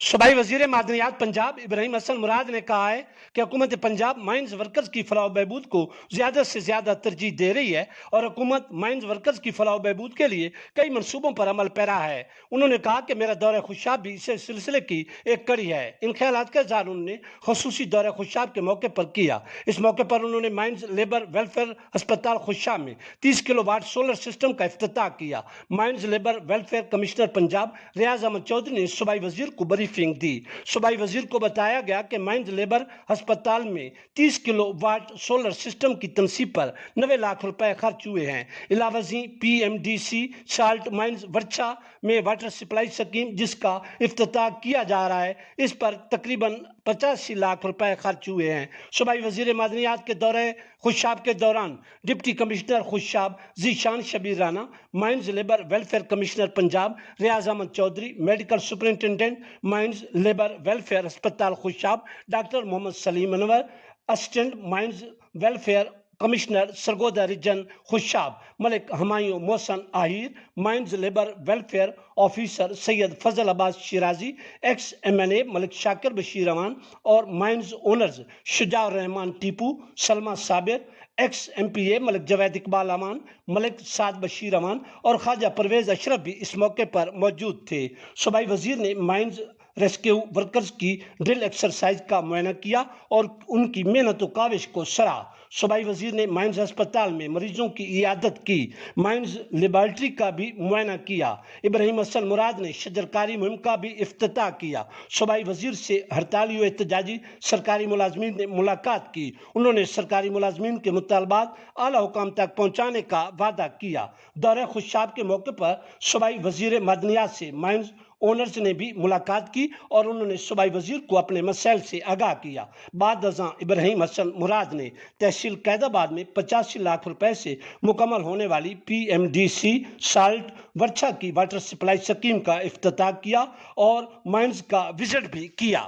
सूबाई वजीर मादनियात पंजाब इब्राहिम हसन मुराद ने कहा है कि हुकूमत पंजाब माइंस वर्कर्स की फलाह बहबूद को ज़्यादा से ज़्यादा तरजीह दे रही है और हुकूमत माइंस वर्कर्स की फलाह बहबूद के लिए कई मनसूबों पर अमल पैरा है। उन्होंने कहा कि मेरा दौरे खुशाब भी इस सिलसिले की एक कड़ी है। इन ख्यालात का इज़हार उन्होंने खसूसी दौरे खुशाब के मौके पर किया। इस मौके पर उन्होंने माइंस लेबर वेलफेयर अस्पताल खुशाब में 30 किलोवाट सोलर सिस्टम का इफ्तिताह किया। Mines labour welfare commissioner Punjab Riaz Ahmed Chaudhry ने सूबाई वजीर को ब्रीफिंग दी। सूबाई वजीर को बताया गया कि माइंस लेबर अस्पताल में 30 किलोवाट सोलर सिस्टम की तनसीब पर 90 लाख रुपए खर्च हुए हैं। इलावजी PMDC साल्ट माइंस वर्चा में वाटर सप्लाई स्कीम जिसका इफ्तिताह किया जा रहा है, इस पर तकरीबन 85 लाख रुपए खर्च हुए हैं। सूबाई वजीर मादनियात के दौरे खुशाब के दौरान deputy commissioner Khushab Zeeshan Shabbir Rana, mines labour welfare commissioner Punjab Riaz Ahmed Chaudhry, medical superintendent mines labour welfare अस्पताल Khushab doctor Muhammad Saleem Anwar, assistant mines welfare commissioner Sargodha region Khushab Malik Humayun Mohsin Ahir, mines labour welfare officer Syed Fazal Abbas Shirazi, ex-MLA Malik Shakir Bashir Aman और mines owners Shujaur Rehman Tipu, Salma Sabir, ex-MPA Malik Javed Iqbal Aman, Malik Saad Bashir Aman और ख्वाजा परवेज अशरफ भी इस मौके पर मौजूद थे। सूबाई वजीर ने माइंस रेस्क्यू वर्कर्स की ड्रिल एक्सरसाइज का मुआयना किया और उनकी मेहनत व काविश को सराहा। सूबाई वजीर ने माइंस अस्पताल में मरीजों की इयादत की। माइंस लेबॉर्ट्री का भी मुआयना किया। इब्राहिम हसन मुराद ने शजरकारी मुहिम का भी इफ्तिताह किया। सूबाई वजीर से हड़ताली व एहतजाजी सरकारी मुलाजमीन ने मुलाकात की। उन्होंने सरकारी मुलाजमीन के मुतालबात आला हुकाम तक पहुँचाने का वादा किया। दौरे खुशाब के मौके पर सूबाई वजीर मादनियात से माइंस ओनर्स ने भी मुलाकात की और उन्होंने सूबाई वजीर को अपने मसैल से आगाह किया। बाद अज़ां इब्राहिम हसन मुराद ने तहसील कैदाबाद में 85 लाख रुपए से मुकम्मल होने वाली PMDC साल्ट वर्चा की वाटर सप्लाई स्कीम का इफ्तिताह किया और माइंस का विजिट भी किया।